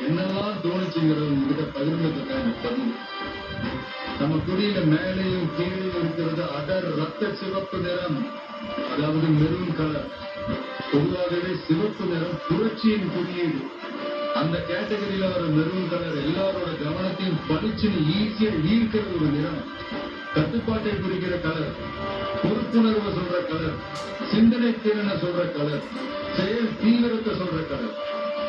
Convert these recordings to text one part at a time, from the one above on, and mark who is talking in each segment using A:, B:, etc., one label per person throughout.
A: என்னெல்லாம் தோணுச்சுங்கிறது உங்ககிட்ட பகிர்ந்ததுக்கான பதிவு. நம்ம கொடியில மேலேயும் கீழே இருக்கிறது அடர் ரத்த சிவப்பு நிறம், அதாவது மெரூன் கலர். பொதுவாகவே சிவப்பு நிறம் புரட்சியின் குறியீடு. அந்த கேட்டகரியில வர மெரூன் கலர் எல்லாரோட கவனத்தையும் பளிச்சுன்னு ஈஸியா ஈர்க்கிற ஒரு நிறம். கட்டுப்பாட்டை குறிக்கிற கலர், பொறுப்புணர்வை சொல்ற கலர், சிந்தனை திறனை சொல்ற கலர், செயல் தீவிரத்தை சொல்ற கலர்.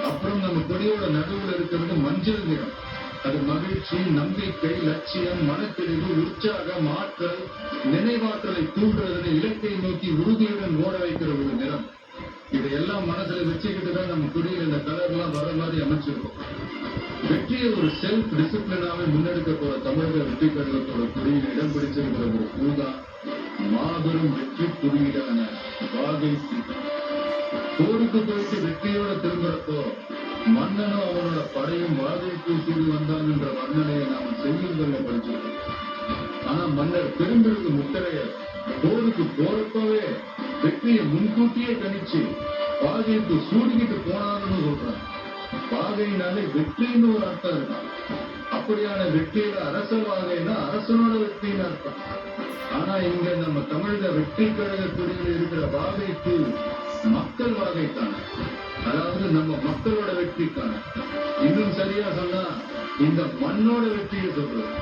A: அப்புறம் நம்ம கொடியோட நடுவில் இருக்கிறது மஞ்சள் நிறம். அது மகிழ்ச்சி, நம்பிக்கை, லட்சியம், மனத்தெளிவு, உற்சாகம், ஆற்றல், நினைவாற்றலை தூண்டுறதுன்னு இலக்கை நோக்கி உறுதியுடன் ஓட வைக்கிற ஒரு நிறம். இதையெல்லாம் மனசுல வச்சுக்கிட்டுதான் நம்ம கொடியில் இந்த கலர் எல்லாம் வர மாதிரி அமைச்சிருக்கோம். வெற்றியை ஒரு செல்ஃப் டிசிப்ளினாவே முன்னெடுக்க போற தமிழக வெற்றி கழகத்தோட கொடியில் இடம் பிடிச்சிருக்கிற ஒரு பூதா மாபெரும் வெற்றி குறியீடான வாகை. போருக்கு போயிட்டு வெற்றியோட திரும்புறப்போ மன்னனும் அவனோட படையும் வாகை பூசிட்டு வந்தாங்கன்ற வர்ணனையை நாம செய்யுள்களை படிச்சிருக்கோம். ஆனா மன்னர் பெரும்பிற்கு முத்திரைய போருக்கு போறப்பவே வெற்றியை முன்கூட்டியே கணிச்சு வாகைக்கு சூடிக்கிட்டு போனாருன்னு சொல்றாங்க. வாகையினாலே வெற்றின்னு ஒரு அர்த்தம் இருக்கான். அப்படியான வெற்றியில அரச வாகைன்னா அரசனோட வெற்றின்னு அர்த்தம். ஆனா இங்க நம்ம தமிழக வெற்றி கழக கொடியில் இருக்கிற வாகைக்கு மக்கள் வாகைக்கான, அதாவது நம்ம மக்களோட வெற்றிக்கான, இன்னும் சரியா சொன்னா இந்த மண்ணோட வெற்றியை சொல்றோம்.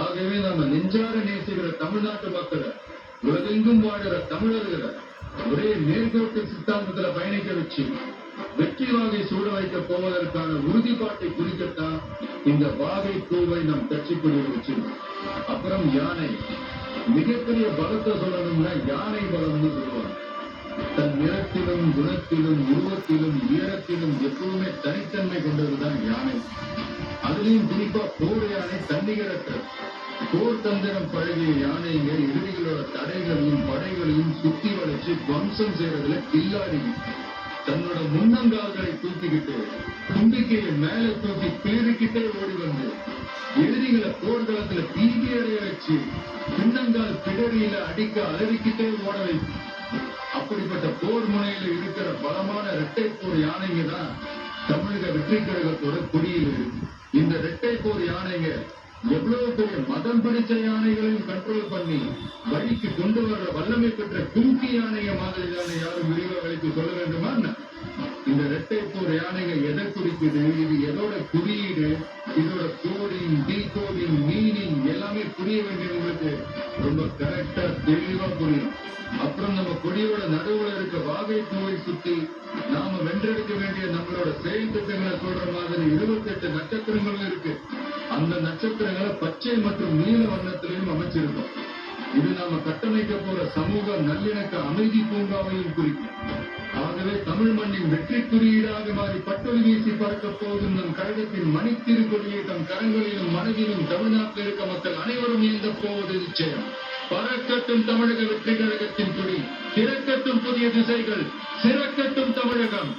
A: ஆகவே நம்ம நெஞ்சார நேசிக்கிற தமிழ்நாட்டு மக்களை, உலகெங்கும் வாடுற தமிழர்களை ஒரே நேர்கோட்டு சித்தாந்தத்துல பயணிக்க வச்சு வெற்றி வாகை சூட வைக்க போவதற்கான உறுதிப்பாட்டை குறிக்கத்தான் இந்த வாகை பூவை நம் கட்சிக்குடியில் வச்சிருக்கோம். அப்புறம் யானை. மிகப்பெரிய பலத்தை சொல்லணும்னா யானை பலம்னு சொல்லுவாங்க. தன் நிறத்திலும், குணத்திலும், உருவத்திலும், உயரத்திலும் எப்பவுமே தனித்தன்மை கொண்டதுதான் யானை. அதுலயும் குறிப்பா போர் யானை தன்னிகரற்ற போர் தந்திரம் பழகிய யானைங்க எதிரிகளோட தடைகளையும் படைகளையும் சுத்தி வளைச்சு துவம்சம் செய்யறதுல கில்லாடி. தன்னோட முன்னங்கால்களை தூக்கிக்கிட்டு தும்பிக்கையை மேல தூக்கி பேருக்கிட்டே ஓடி வந்து எதிரிகளை போர்க்களத்துல பீதி அடைய வச்சு பின்னங்கால் பிடரியில அடிக்க அலறிக்கிட்டே ஓட வைக்கும். அப்படிப்பட்ட போர் முனையில இருக்கிற பலமான இரட்டை போர் யானைங்க தான் தமிழக வெற்றி கழகத்தோட கொடியில் இருக்கு. இந்த இரட்டை போர் யானைங்க எவ்வளவு பெரிய மதம் பிடிச்ச யானைகளையும் கண்ட்ரோல் பண்ணி வழிக்கு கொண்டு வர்ற வல்லமை பெற்ற கும்கி யானைங்க மாதிரி தானே யாரும் விரிவா வழிக்கு சொல்ல வேண்டுமா? இந்த இரட்டை போர் யானைங்க எதை குறிக்குது, இது எதோட குறியீடு, இதோட கோடிங், டீகோடிங், மீனிங் எல்லாமே புரிய வேண்டியவங்களுக்கு ரொம்ப கரெக்டா தெளிவா புரியும். அப்புறம் நம்ம கொடியோட நடுவுல இருக்க வாகை பூவை சுத்தி நாம வென்றெடுக்க வேண்டிய நம்மளோட செயல் திட்டங்களை சொல்ற மாதிரி 28 நட்சத்திரங்களும் இருக்கு. அந்த நட்சத்திரங்களை பச்சை மற்றும் நீல வண்ணத்திலையும் அமைச்சிருக்கோம். இது நாம கட்டமைக்க போற சமூக நல்லிணக்க அமைதி பூங்காவையும் குறிக்கும். ஆகவே தமிழ் மண்ணின் வெற்றி குறியீடாக மாறி பட்டொலி வீசி பறக்க போகும் நம் கழகத்தின் மணித்திருக்கொடியை தம் கரங்களிலும் மனதிலும் தமிழ்நாட்டில் இருக்க மக்கள் அனைவரும் இயங்க போவது நிச்சயம். பறக்கட்டும் தமிழக வெற்றி கழகத்தின் கொடி, திறக்கட்டும் புதிய திசைகள், சிறக்கட்டும் தமிழகம்.